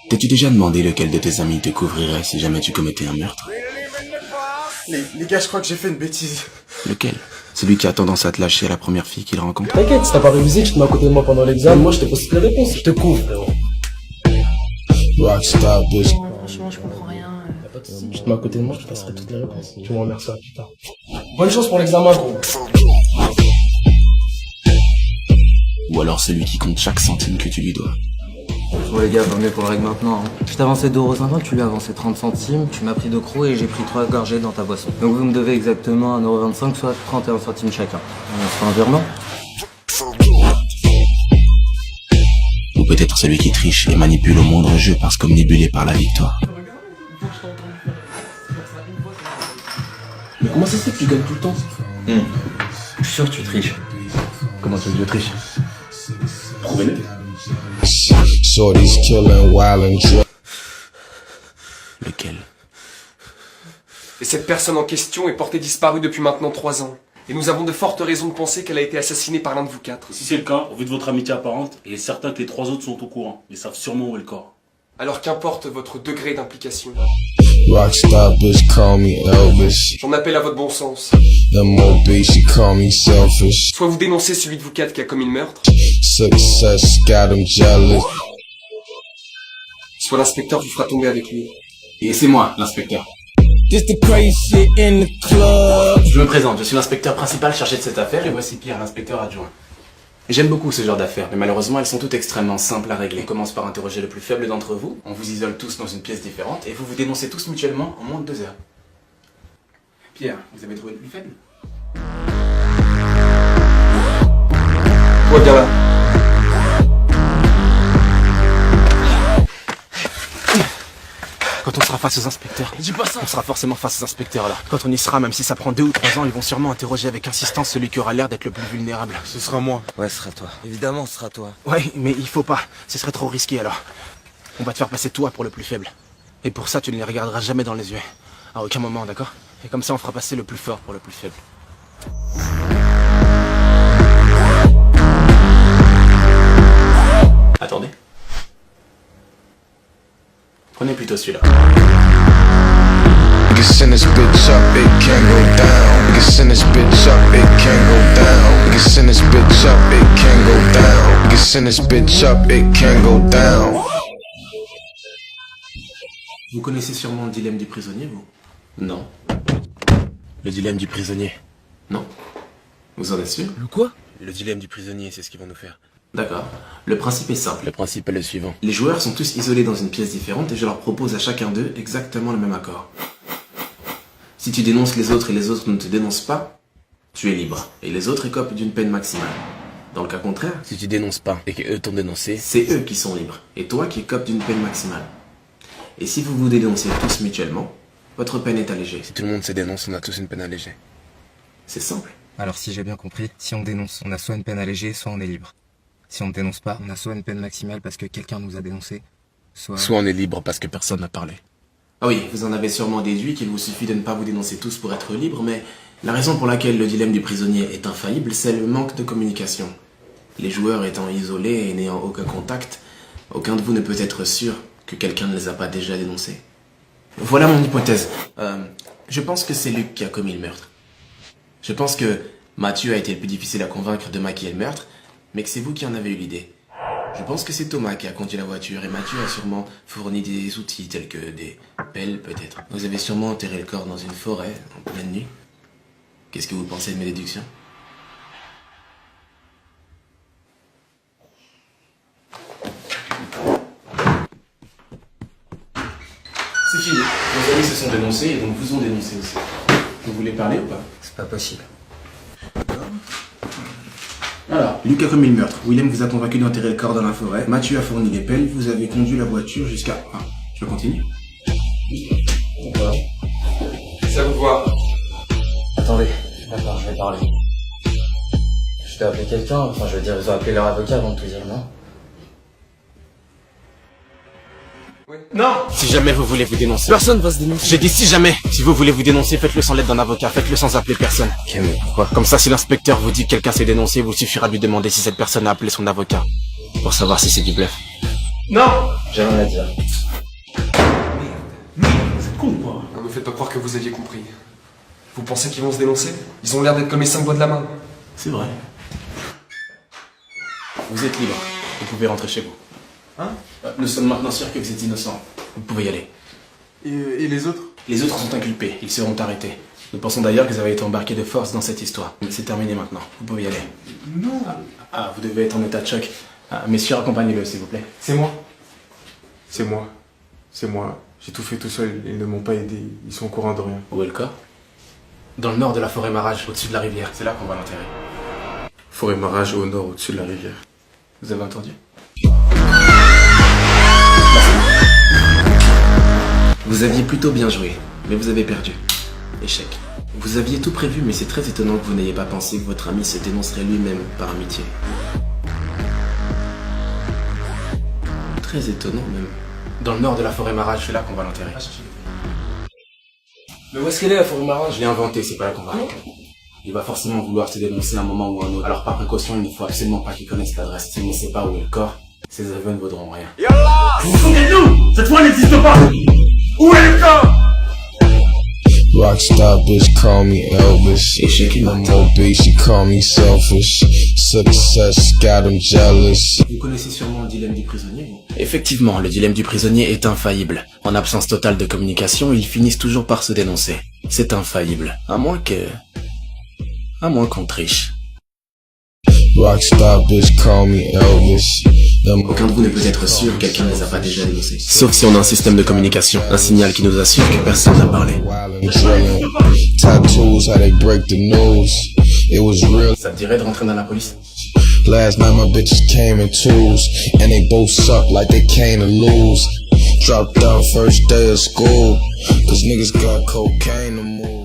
T'es-tu déjà demandé lequel de tes amis te couvrirait si jamais tu commettais un meurtre? Les gars, je crois que j'ai fait une bêtise. Lequel? Celui qui a tendance à te lâcher à la première fille qu'il rencontre? T'inquiète, si t'as pas révisé, tu te mets à côté de moi pendant l'examen, moi je te pose toutes les réponses, je te couvre, frérot. Rockstar bitch. Franchement, je comprends rien. Y'a pas de soucis, tu te mets à côté de moi, je te passerai toutes les réponses. Tu me remercieras plus tard. Bonne chance pour l'examen, gros. Ou alors celui qui compte chaque centime que tu lui dois? Bon les gars, pas mieux pour le règle maintenant. Je t'ai avancé 2,50€, tu lui as avancé 30 centimes, tu m'as pris 2 crocs et j'ai pris 3 gorgées dans ta boisson. Donc vous me devez exactement 1,25€, soit 31 centimes chacun. On se fait un virement? Ou peut-être celui qui triche et manipule au moindre jeu parce qu'omnibulé par la victoire. Mais comment ça se fait que tu gagnes tout le temps? Je suis sûr que tu triches. Comment tu veux que je triche? Prouvez-le. Shorty's killing, wildin' drunk. Lequel? Et cette personne en question est portée disparue depuis maintenant 3 ans. Et nous avons de fortes raisons de penser qu'elle a été assassinée par l'un de vous 4. Si c'est le cas, au vu de votre amitié apparente, il est certain que les 3 autres sont au courant, mais savent sûrement où est le corps. Alors qu'importe votre degré d'implication. Rockstar bitch, call me Elvis. J'en appelle à votre bon sens. MOB, she call me selfish. Soit vous dénoncez celui de vous 4 qui a commis le meurtre, Success got him jealous. soit l'inspecteur vous fera tomber avec lui. Et c'est moi, l'inspecteur. This the crazy shit in the club. Je me présente, je suis l'inspecteur principal chargé de cette affaire et voici Pierre, l'inspecteur adjoint. Et j'aime beaucoup ce genre d'affaires, mais malheureusement elles sont toutes extrêmement simples à régler. On commence par interroger le plus faible d'entre vous, on vous isole tous dans une pièce différente et vous vous dénoncez tous mutuellement en moins de 2 heures. Pierre, vous avez trouvé le plus faible? Toi bien là. Quand on sera face aux inspecteurs, dis pas ça. On sera forcément face aux inspecteurs là. Quand on y sera, même si ça prend 2 ou 3 ans, ils vont sûrement interroger avec insistance celui qui aura l'air d'être le plus vulnérable. Ce sera moi. Ouais, ce sera toi. Évidemment, ce sera toi. Ouais, mais il faut pas. Ce serait trop risqué alors. On va te faire passer toi pour le plus faible. Et pour ça, tu ne les regarderas jamais dans les yeux. À aucun moment, d'accord? Et comme ça, on fera passer le plus fort pour le plus faible. Attendez. Prenez plutôt celui-là. We can send this bitch up, it can't go down. We can send this bitch up, it can't go down. We can send this bitch up, it can't go down. We can send this bitch up, it can't go down. Vous connaissez sûrement le dilemme du prisonnier, vous? Non. Le dilemme du prisonnier? Non. Vous en êtes sûr? Le quoi? Le dilemme du prisonnier, c'est ce qu'ils vont nous faire. D'accord. Le principe est simple. Le principe est le suivant. Les joueurs sont tous isolés dans une pièce différente et je leur propose à chacun d'eux exactement le même accord. Si tu dénonces les autres et les autres ne te dénoncent pas, tu es libre. Et les autres écopent d'une peine maximale. Dans le cas contraire, si tu dénonces pas et qu'eux t'ont dénoncé, c'est eux qui sont libres. Et toi qui écopes d'une peine maximale. Et si vous vous dénoncez tous mutuellement, votre peine est allégée. Si tout le monde se dénonce, on a tous une peine allégée. C'est simple. Alors si j'ai bien compris, si on dénonce, on a soit une peine allégée, soit on est libre. Si on ne dénonce pas, on a soit une peine maximale parce que quelqu'un nous a dénoncé, soit on est libre parce que personne n'a parlé. Ah oui, vous en avez sûrement déduit qu'il vous suffit de ne pas vous dénoncer tous pour être libre, mais la raison pour laquelle le dilemme du prisonnier est infaillible, c'est le manque de communication. Les joueurs étant isolés et n'ayant aucun contact, aucun de vous ne peut être sûr que quelqu'un ne les a pas déjà dénoncés. Voilà mon hypothèse. Je pense que c'est Luc qui a commis le meurtre. Je pense que Mathieu a été le plus difficile à convaincre de maquiller le meurtre, mais que c'est vous qui en avez eu l'idée. Je pense que c'est Thomas qui a conduit la voiture et Mathieu a sûrement fourni des outils tels que des pelles peut-être. Vous avez sûrement enterré le corps dans une forêt en pleine nuit. Qu'est-ce que vous pensez de mes déductions? C'est fini. Vos amis se sont dénoncés et donc vous ont dénoncé aussi. Vous voulez parler ou pas? C'est pas possible. Alors, Luc a commis le meurtre. Willem vous a convaincu d'enterrer le corps dans la forêt. Mathieu a fourni les pelles. Vous avez conduit la voiture jusqu'à... Ah, je continue. Voilà. C'est à vous de voir. Attendez, d'accord, je vais parler. Je dois appeler quelqu'un, enfin je veux dire, ils ont appelé leur avocat avant de tout dire, non? Non! Si jamais vous voulez vous dénoncer. Personne va se dénoncer. J'ai dit si jamais. Si vous voulez vous dénoncer, faites-le sans l'aide d'un avocat. Faites-le sans appeler personne. Ok, mais pourquoi? Comme ça, si l'inspecteur vous dit que quelqu'un s'est dénoncé, il vous suffira de lui demander si cette personne a appelé son avocat. Pour savoir si c'est du bluff. Non. J'ai rien à dire. C'est con ou quoi? Ne me faites pas croire que vous aviez compris. Vous pensez qu'ils vont se dénoncer? Ils ont l'air d'être comme les 5 doigts de la main. C'est vrai. Vous êtes libre. Vous pouvez rentrer chez vous. Hein? Nous sommes maintenant sûrs que vous êtes innocent. Vous pouvez y aller. Et les autres? Les autres sont inculpés. Ils seront arrêtés. Nous pensons d'ailleurs qu'ils avaient été embarqués de force dans cette histoire. C'est terminé maintenant. Vous pouvez y aller. Non. Ah, vous devez être en état de choc. Ah, messieurs, accompagnez-le, s'il vous plaît. C'est moi. C'est moi. C'est moi. J'ai tout fait tout seul. Ils ne m'ont pas aidé. Ils sont au courant de rien. Où est le corps? Dans le nord de la forêt Marage, au-dessus de la rivière. C'est là qu'on va l'enterrer. Forêt Marage au nord, au-dessus de la rivière. Vous avez entendu? Vous aviez plutôt bien joué, mais vous avez perdu. Échec. Vous aviez tout prévu, mais c'est très étonnant que vous n'ayez pas pensé que votre ami se dénoncerait lui-même par amitié. Très étonnant même. Dans le nord de la forêt Marage, c'est là qu'on va l'enterrer. Mais où est-ce qu'elle est la forêt Marage? Je l'ai inventée, c'est pas là qu'on va l'enterrer. Il va forcément vouloir se dénoncer à un moment ou à un autre. Alors par précaution, il ne faut absolument pas qu'il connaisse l'adresse. S'il ne sait pas où est le corps, ses aveux ne vaudront rien. Vous vous foutez de nous? Cette fois, elle n'existe pas. Où est le corps? Rockstar bitch call me Elvis. Échec et I'm mat. obese, she call me selfish. Success got them jealous. Vous connaissez sûrement le dilemme du prisonnier, vous? Effectivement, le dilemme du prisonnier est infaillible. En absence totale de communication, ils finissent toujours par se dénoncer. C'est infaillible. À moins qu'on triche. Rockstar bitch call me Elvis. Aucun de vous ne peut être sûr que quelqu'un ne les a pas déjà dénoncés. Sauf si on a un système de communication, un signal qui nous assure que personne n'a parlé. Tattoos, how they break the news. It was real. Ça te dirait de rentrer dans la police? Last night my bitches came in twos, and they both suck like they came to lose. Dropped out first day of school, cause niggas got cocaine to move.